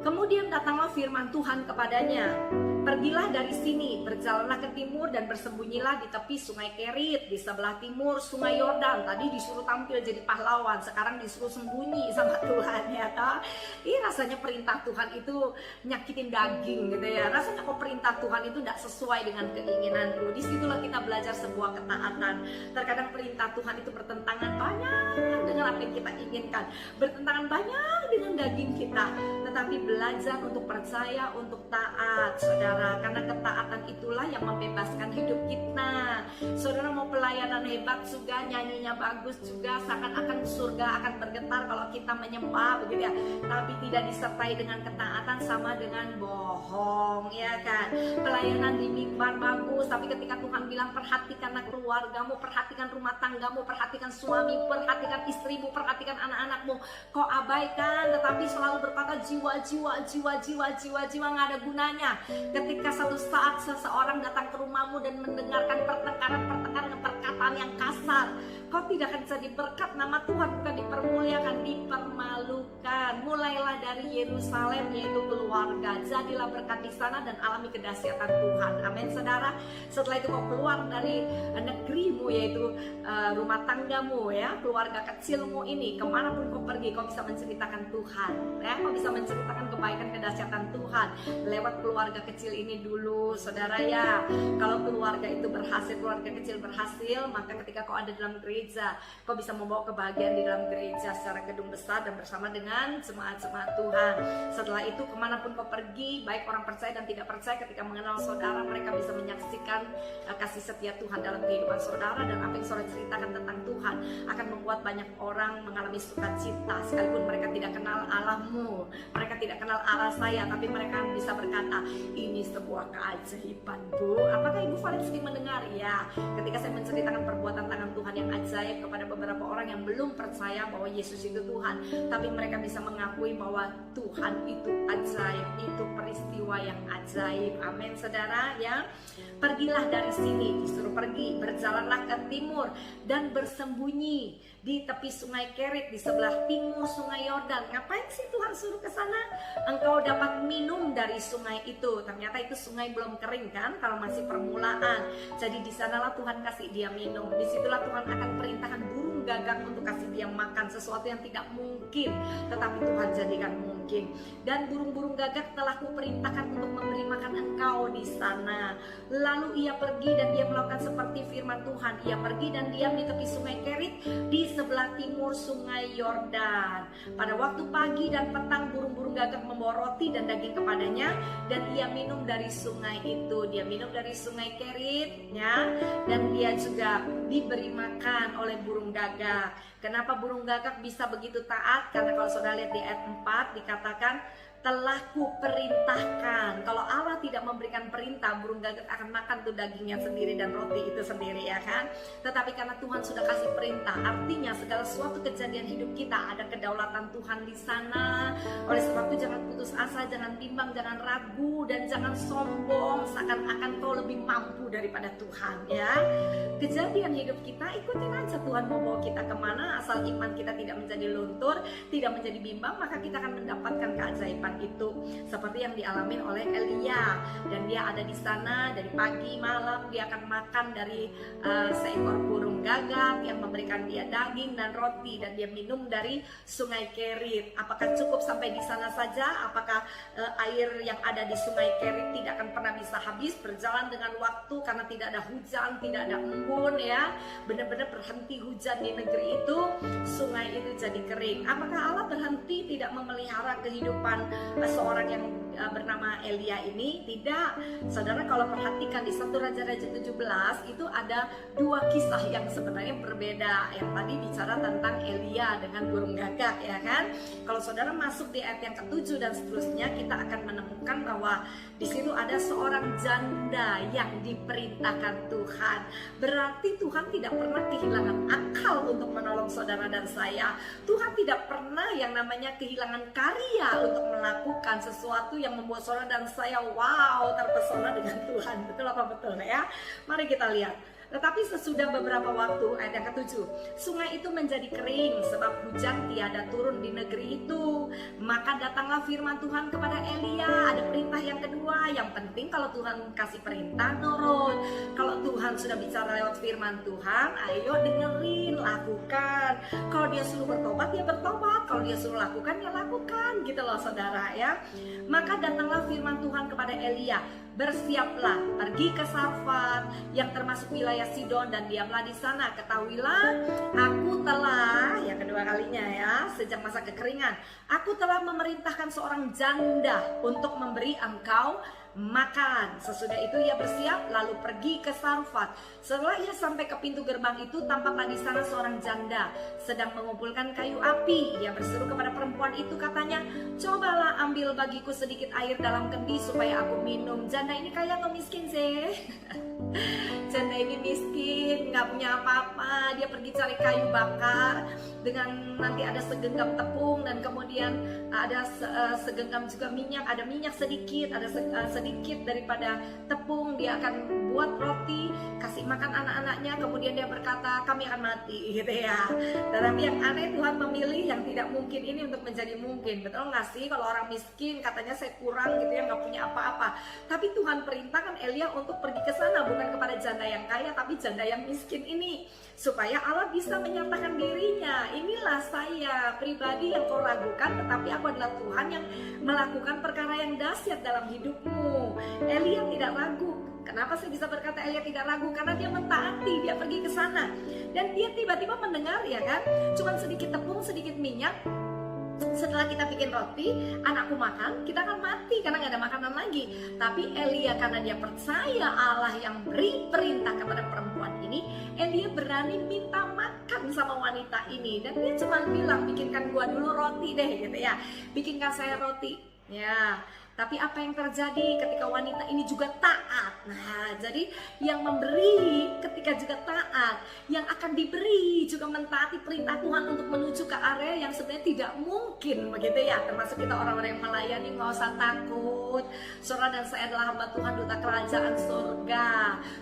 Kemudian datanglah firman Tuhan kepadanya, pergilah dari sini, berjalanlah ke timur dan bersembunyilah di tepi sungai Kerit, di sebelah timur sungai Yordan. Tadi disuruh tampil jadi pahlawan, sekarang disuruh sembunyi sama Tuhan ya toh. Ih, rasanya perintah Tuhan itu nyakitin daging gitu ya. Rasanya kok perintah Tuhan itu tidak sesuai dengan keinginanku. Disitulah kita belajar sebuah ketaatan. Terkadang perintah Tuhan itu bertentangan banyak dengan apa yang kita inginkan, bertentangan banyak dengan daging kita. Tetapi belajar untuk percaya, untuk taat saudara, karena ketaatan itulah yang membebaskan hidup kita. Saudara mau pelayanan hebat juga, nyanyinya bagus juga, seakan-akan surga akan bergetar kalau kita menyembah begitu ya, tapi tidak disertai dengan ketaatan sama dengan bohong ya kan. Pelayanan di mimbar bagus, tapi ketika Tuhan bilang perhatikanlah keluargamu, perhatikan rumah tanggamu, perhatikan suami, perhatikan istrimu, perhatikan anak-anakmu, kau abaikan, tetapi selalu berkata jiwa nggak ada gunanya. Ketika satu saat seseorang datang ke rumahmu dan mendengarkan perkataan yang kasar, kau tidak akan jadi berkat. Nama Tuhan bukan dipermuliakan, dipermalukan. Mulailah dari Yerusalem, yaitu keluarga. Jadilah berkat di sana dan alami kedahsyatan Tuhan. Amin saudara. Setelah itu kau keluar dari negerimu, yaitu rumah tanggamu ya, keluarga kecilmu ini, kemanapun kau pergi, kau bisa menceritakan Tuhan ya, kau bisa menceritakan kebaikan kedahsyatan Tuhan lewat keluarga kecil ini dulu saudara ya. Kalau keluarga itu berhasil, keluarga kecil berhasil, maka ketika kau ada dalam gereja, kau bisa membawa kebahagiaan di dalam gereja secara gedung besar dan bersama dengan jemaat-jemaat Tuhan. Setelah itu kemanapun kau pergi, baik orang percaya dan tidak percaya, ketika mengenal saudara, mereka bisa menyaksikan kasih setia Tuhan dalam kehidupan saudara. Dan apa yang saudara ceritakan tentang Tuhan akan membuat banyak orang mengalami sukacita, sekalipun mereka tidak kenal Allahmu, mereka tidak kenal Allah saya, tapi mereka bisa berkata, ini sebuah keajaiban Bu. Apakah Ibu Valencia mendengar? Ya, ketika saya menceritakan perbuatan tangan Tuhan yang ajaib, ajaib kepada beberapa orang yang belum percaya bahwa Yesus itu Tuhan, tapi mereka bisa mengakui bahwa Tuhan itu ajaib, itu peristiwa yang ajaib. Amin saudara ya. Pergilah dari sini, disuruh pergi, berjalanlah ke timur dan bersembunyi di tepi sungai Kerit di sebelah timur sungai Yordan. Ngapain sih Tuhan suruh ke sana? Engkau dapat minum dari sungai itu. Ternyata itu sungai belum kering kan, kalau masih permulaan. Jadi di sanalah Tuhan kasih dia minum. Disitulah Tuhan akan perintahkan burung gagak untuk kasih dia makan, sesuatu yang tidak mungkin, tetapi Tuhan jadikan mungkin. Dan burung-burung gagak telah kuperintahkan untuk memberi makan engkau di sana. Lalu ia pergi dan dia melakukan seperti firman Tuhan. Ia pergi dan diam di tepi sungai Kerit di sebelah timur sungai Yordan. Pada waktu pagi dan petang burung-burung gagak membawa roti dan daging kepadanya, dan ia minum dari sungai itu. Dia minum dari sungai Kerit ya, dan dia juga diberi makan oleh burung gagak. Kenapa burung gagak bisa begitu taat? Karena kalau saudara lihat di ayat 4 dikatakan telah kuperintahkan. Kalau Allah tidak memberikan perintah, burung gagak akan makan tuh dagingnya sendiri dan roti itu sendiri ya kan. Tetapi karena Tuhan sudah kasih perintah, artinya segala suatu kejadian hidup kita ada kedaulatan Tuhan di sana. Oleh sebab itu jangan putus asa, jangan bimbang, jangan ragu, dan jangan sombong seakan-akan kau lebih mampu daripada Tuhan ya. Kejadian hidup kita ikutin aja Tuhan mau bawa kita kemana, asal iman kita tidak menjadi luntur, tidak menjadi bimbang, maka kita akan mendapatkan keajaiban itu seperti yang dialami oleh Elia. Dan dia ada di sana dari pagi malam, dia akan makan dari seekor burung gagak yang memberikan dia daging dan roti, dan dia minum dari sungai Kerit. Apakah cukup sampai di sana saja? Apakah air yang ada di sungai Kerit tidak akan pernah bisa habis? Berjalan dengan waktu karena tidak ada hujan, tidak ada embun ya, benar-benar berhenti hujan di negeri itu, sungai itu jadi kering. Apakah Allah berhenti tidak memelihara kehidupan seorang yang bernama Elia ini? Tidak. Saudara kalau perhatikan di 1 Raja-Raja 17 itu ada dua kisah yang sebenarnya berbeda. Yang tadi bicara tentang Elia dengan burung gagak ya kan. Kalau saudara masuk di ayat yang ke-7 dan seterusnya, kita akan menemukan bahwa di situ ada seorang janda yang diperintahkan Tuhan. Berarti Tuhan tidak pernah kehilangan akal untuk menolong saudara dan saya. Tuhan tidak pernah yang namanya kehilangan karya untuk melakukan sesuatu yang membuat saudara dan saya wow terpesona dengan Tuhan. Betul apa betul ya? Mari kita lihat. Tetapi sesudah beberapa waktu, ayat yang ke-7, sungai itu menjadi kering sebab hujan tiada turun di negeri itu. Maka datanglah firman Tuhan kepada Elia. Ada perintah yang kedua. Yang penting kalau Tuhan kasih perintah, nurut. Kalau Tuhan sudah bicara lewat firman Tuhan, ayo dengerin, lakukan. Kalau dia suruh bertobat, ya bertobat. Kalau dia suruh lakukan, ya lakukan. Gitu loh saudara ya. Maka datanglah firman Tuhan kepada Elia. Bersiaplah, pergi ke Sarfat yang termasuk wilayah Sidon dan diamlah di sana. Ketahuilah, aku telah, yang kedua kalinya ya, sejak masa kekeringan, aku telah memerintahkan seorang janda untuk memberi engkau makan. Sesudah itu ia bersiap lalu pergi ke Sarfat. Setelah ia sampai ke pintu gerbang itu, tampaklah di sana seorang janda sedang mengumpulkan kayu api. Ia berseru kepada perempuan itu, katanya, cobalah ambil bagiku sedikit air dalam kendi supaya aku minum. Janda ini kaya atau miskin sih? Janda ini miskin, nggak punya apa-apa. Dia pergi cari kayu bakar dengan nanti ada segenggam tepung dan kemudian ada segenggam juga minyak. Ada minyak sedikit, ada sedikit daripada tepung. Dia akan buat roti, kasih makan anak-anaknya, kemudian dia berkata, kami akan mati gitu ya. Tetapi yang aneh, Tuhan memilih yang tidak mungkin ini untuk menjadi mungkin. Betul nggak sih? Kalau orang miskin katanya saya kurang gitu ya, nggak punya apa-apa. Tapi Tuhan perintahkan Elia untuk pergi ke sana, bukan kepada janda yang kaya, tapi janda yang miskin ini, supaya Allah bisa menyatakan dirinya. Inilah saya pribadi yang kau ragukan, tetapi aku adalah Tuhan yang melakukan perkara yang dahsyat dalam hidupmu. Elia tidak ragu. Kenapa saya bisa berkata Elia tidak ragu? Karena dia mentaati, dia pergi ke sana. Dan dia tiba-tiba mendengar ya kan, cuman sedikit tepung, sedikit minyak. Setelah kita bikin roti, anakku makan, kita akan mati karena gak ada makanan lagi. Tapi Elia karena dia percaya Allah yang beri perintah kepada perempuan ini, Elia berani minta makan sama wanita ini. Dan dia cuma bilang, bikinkan gua dulu roti deh gitu ya, bikinkan saya roti. Ya, Tapi apa yang terjadi ketika wanita ini juga taat? Nah, jadi yang memberi ketika juga taat, yang akan diberi juga mentaati perintah Tuhan untuk menuju ke area yang sebenarnya tidak mungkin, begitu ya. Termasuk kita orang-orang yang melayani, nggak usah takut. Saudara dan saya adalah hamba Tuhan, duta kerajaan surga.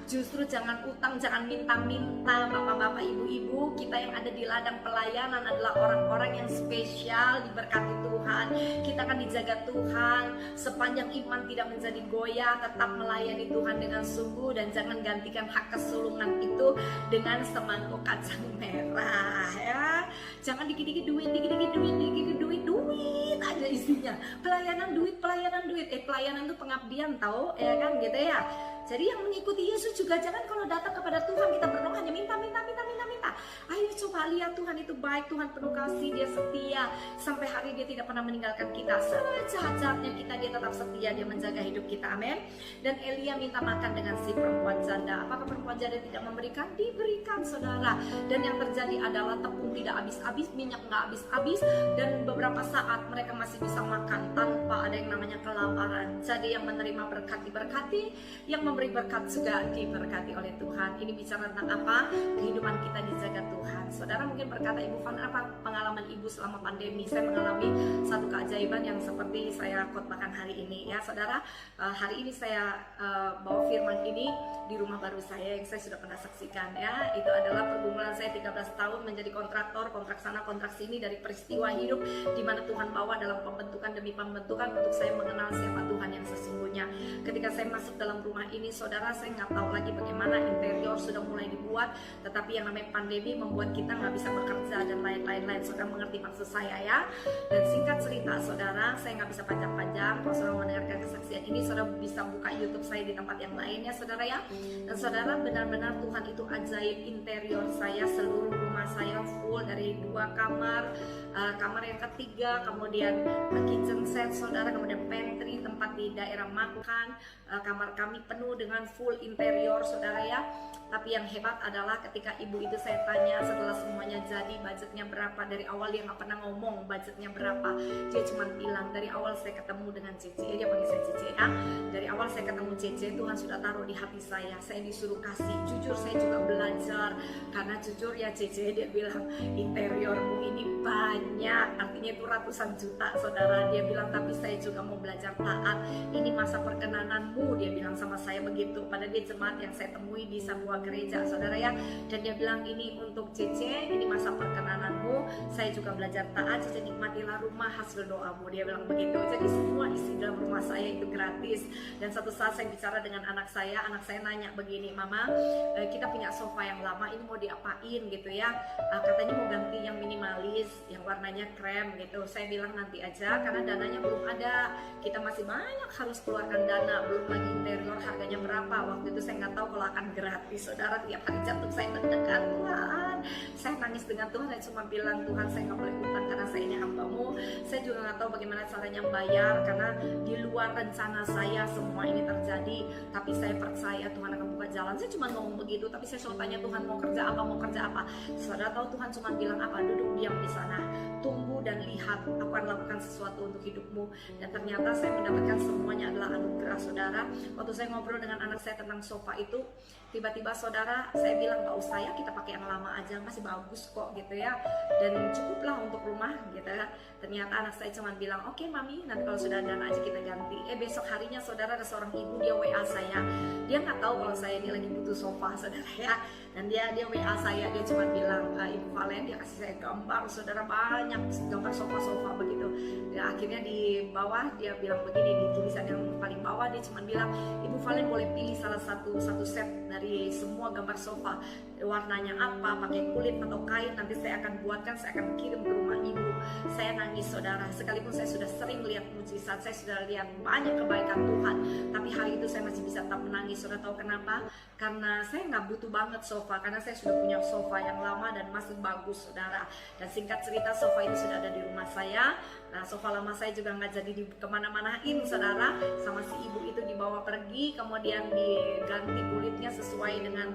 Justru jangan utang, jangan minta-minta. Bapak-bapak, ibu-ibu, kita yang ada di ladang pelayanan adalah orang-orang yang spesial, diberkati Tuhan. Kita akan dijaga Tuhan sepanjang iman tidak menjadi goyah, tetap melayani Tuhan dengan sungguh, dan jangan gantikan hak kesulungan itu dengan semangkuk kacang merah ya. Jangan dikit-dikit duit, dikit-dikit duit aja isinya. Pelayanan duit. Pelayanan itu pengabdian, tahu ya kan, gitu ya. Jadi yang mengikuti Yesus juga jangan kalau datang kepada Tuhan kita berdoa hanya minta. Ayo coba lihat Tuhan itu baik, Tuhan penuh kasih, Dia setia sampai hari Dia tidak pernah meninggalkan kita. Sejahat-jahatnya kita, Dia tetap setia, Dia menjaga hidup kita. Amin. Dan Elia minta makan dengan si perempuan janda. Apakah perempuan janda tidak memberikan? Diberikan, saudara. Dan yang terjadi adalah tepung tidak habis-habis, minyak nggak habis-habis, dan beberapa saat mereka masih bisa makan tanpa ada yang namanya kelaparan. Jadi yang menerima berkat diberkati, yang memberi berkat juga diberkati oleh Tuhan. Ini bicara tentang apa? Kehidupan kita dijaga Tuhan. Saudara mungkin berkata, Ibu Van, apa pengalaman Ibu selama pandemi? Saya mengalami satu keajaiban yang seperti saya khotbahkan hari ini ya, saudara. Hari ini saya bawa firman ini di rumah baru saya yang saya sudah pernah saksikan ya. Itu adalah pergumulan saya 13 tahun menjadi kontraktor, kontrak sana kontrak sini, dari peristiwa hidup di mana Tuhan bawa dalam pembentukan demi pembentukan untuk saya mengenal siapa Tuhan yang sesungguhnya. Ketika saya masuk dalam rumah ini, saudara, saya nggak tahu lagi bagaimana interior sudah mulai dibuat, tetapi yang namanya pandemi membuat kita nggak bisa bekerja dan lain-lain. Saudara mengerti maksud saya ya. Dan singkat cerita, saudara, saya nggak bisa panjang-panjang. Kalau saudara mendengarkan kesaksian ini, saudara bisa buka YouTube saya di tempat yang lain ya, saudara ya. Dan saudara, benar-benar Tuhan itu ajaib. Interior saya, seluruh rumah saya full, dari 2 kamar, kamar yang ketiga, kemudian kitchen set, saudara, kemudian pantry, tempat di daerah makan. Kamar kami penuh dengan full interior, saudara ya. Tapi yang hebat adalah ketika ibu itu saya tanya setelah semuanya jadi budgetnya berapa, dari awal dia nggak pernah ngomong budgetnya berapa. Dia cuma bilang, dari awal saya ketemu dengan Cece, dia panggil saya Cece ya. Dari awal saya ketemu Cece, Tuhan sudah taruh di hati saya disuruh kasih. Jujur saya juga belajar, karena jujur ya Cece, dia bilang interiormu ini banyak, artinya itu ratusan juta, saudara. Dia bilang, tapi saya juga mau belajar taat, ini masa perkenananmu, dia bilang sama saya begitu. Pada dia jemaat yang saya temui di sebuah gereja, saudara ya. Dan dia bilang, ini untuk Cece, ini masa perkenananmu, saya juga belajar taat, Cece nikmatilah rumah hasil doamu, dia bilang begitu. Jadi semua isi dalam rumah saya itu gratis. Dan satu saat saya bicara dengan anak saya nanya begini, Mama, kita punya sofa yang lama, ini mau diapain gitu ya. Katanya mau ganti yang minimalis, yang warnanya krem gitu. Saya bilang nanti aja, karena dananya belum ada, kita masih banyak harus keluarkan dana, belum lagi interior harganya berapa. Waktu itu saya nggak tahu kalau akan gratis, saudara. Tiap hari jantung saya deg-degan, Tuhan. Saya nangis dengan Tuhan dan cuma bilang, Tuhan, saya nggak boleh utang karena saya ini hambamu. Saya juga nggak tahu bagaimana caranya bayar, karena di luar rencana saya semua ini terjadi. Tapi saya percaya Tuhan akan buka jalan. Saya cuma ngomong begitu, tapi saya selalu tanya, Tuhan mau kerja apa? Saudara tahu Tuhan cuma bilang apa? Duduk diam di sana, tunggu dan lihat, aku akan lakukan sesuatu untuk hidupmu. Dan ternyata saya mendapatkan semuanya adalah anugerah, saudara. Waktu saya ngobrol dengan anak saya tentang sofa itu, tiba-tiba saudara, saya bilang nggak usah ya, kita pakai yang lama aja, masih bagus kok gitu ya, dan cukuplah untuk rumah gitu ya. Ternyata anak saya cuma bilang, oke mami, nanti kalau sudah dana aja kita ganti. Besok harinya saudara, ada seorang ibu, dia WA saya, dia nggak tahu kalau saya ini lagi butuh sofa, saudara ya. Dan dia WA saya, dia cuma bilang, Ibu Valen, dia kasih saya gambar, saudara, banyak gambar sofa-sofa begitu. Dan akhirnya di bawah dia bilang begini, di tulisan yang paling bawah dia cuma bilang, Ibu Valen boleh pilih salah satu set dari semua gambar sofa, warnanya apa, pakai kulit atau kain, nanti saya akan buatkan, saya akan kirim ke rumah ibu. Saya nangis, saudara, sekalipun saya sudah sering lihat mujizat, saya sudah lihat banyak kebaikan Tuhan, tapi hari itu saya masih bisa tetap menangis. Saudara tahu kenapa? Karena saya nggak butuh banget sofa, karena saya sudah punya sofa yang lama dan masih bagus, saudara. Dan singkat cerita, sofa itu sudah ada di rumah saya. Nah, sofa lama saya juga nggak jadi di kemana-manain, saudara. Sama si ibu itu dibawa pergi, kemudian diganti kulitnya sesuai dengan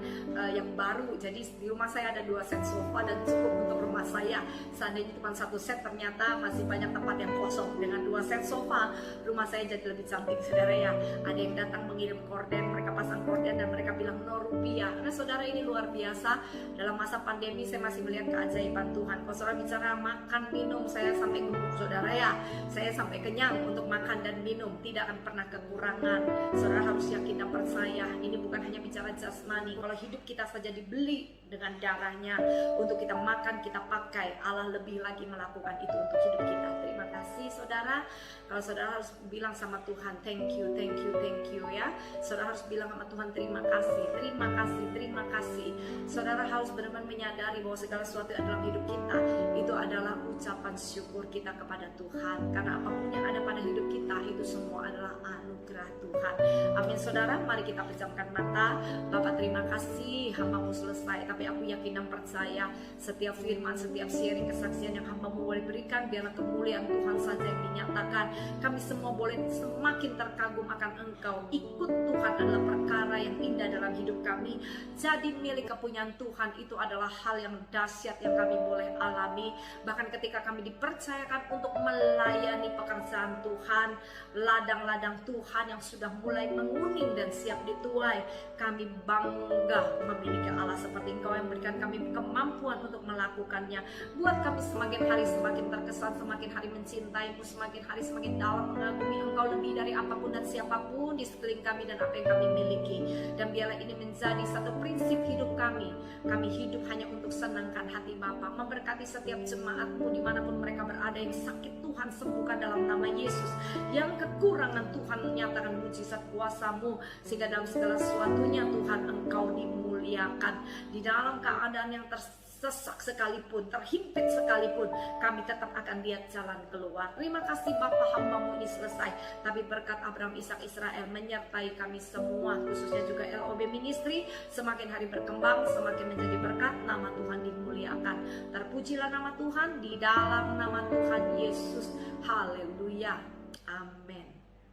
yang baru. Jadi di rumah saya ada 2 set sofa dan cukup untuk rumah saya. Seandainya cuma 1 set, ternyata masih banyak tempat yang kosong. Dengan 2 set sofa, rumah saya jadi lebih cantik, saudara ya. Ada yang datang mengirim korden, mereka pasang korden dan mereka bilang no rupiah. Nah saudara, ini luar biasa. Dalam masa pandemi saya masih melihat keajaiban Tuhan. Kalau saudara bicara makan minum, saya sampai gemuk, saudara ya. Saya sampai kenyang untuk makan dan minum, tidak akan pernah kekurangan. Saudara harus yakin dan percaya, ini bukan hanya bicara jasmani. Kalau hidup kita saja dibeli dengan darahnya untuk kita makan, kita pakai, Allah lebih lagi melakukan itu untuk hidup kita. Terima kasih saudara. Kalau saudara harus bilang sama Tuhan thank you, thank you, thank you ya. Saudara harus bilang sama Tuhan terima kasih, terima kasih, terima kasih. Saudara harus benar-benar menyadari bahwa segala sesuatu dalam hidup kita itu adalah ucapan syukur kita kepada Tuhan. Karena apapun yang ada pada hidup kita itu semua adalah anugerah Tuhan. Amin saudara, mari kita pejamkan mata. Bapak terima kasih, hamba-Mu selesai. Tapi aku yakin dan percaya setiap firman, setiap sharing kesaksian yang hamba-Mu boleh berikan, biarlah kemuliaan Tuhan saja yang dinyatakan. Kami semua boleh semakin terkagum akan Engkau. Ikut Tuhan adalah perkara yang indah dalam hidup kami. Jadi milik kepunyaan Tuhan itu adalah hal yang dahsyat yang kami boleh alami. Bahkan ketika kami dipercayakan untuk melayani pekerjaan Tuhan, ladang-ladang Tuhan yang sudah mulai menguning dan siap dituai, kami bangga memiliki Allah seperti Engkau yang berikan kami kemampuan untuk melakukannya. Buat kami semakin hari semakin terkesan, semakin hari mencintai-Mu, semakin hari semakin dalam mengagumi Engkau lebih dari apapun dan siapapun di sekeliling kami dan apa yang kami miliki. Dan biarlah ini menjadi satu prinsip hidup kami. Kami hidup hanya untuk senangkan hati Bapa. Memberkati setiap jemaat-Mu dimanapun mereka berada. Yang sakit Tuhan sembuhkan dalam nama Yesus. Yang kekurangan Tuhan menyatakan mujizat kuasa-Mu, sehingga dalam segala sesuatunya Tuhan Engkau dimuliakan. Di dalam keadaan yang tersesak sekalipun, terhimpit sekalipun, kami tetap akan lihat jalan keluar. Terima kasih Bapa, hamba-Mu ini selesai. Tapi berkat Abraham, Ishak, Israel menyertai kami semua, khususnya juga LOB Ministry, semakin hari berkembang, semakin menjadi berkat. Nama Tuhan dimuliakan. Terpujilah nama Tuhan di dalam nama Tuhan Yesus. Haleluya. Amin.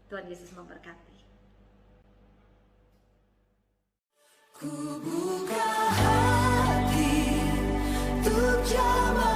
Tuhan Yesus memberkati. Ku buka hati untuk jamaah.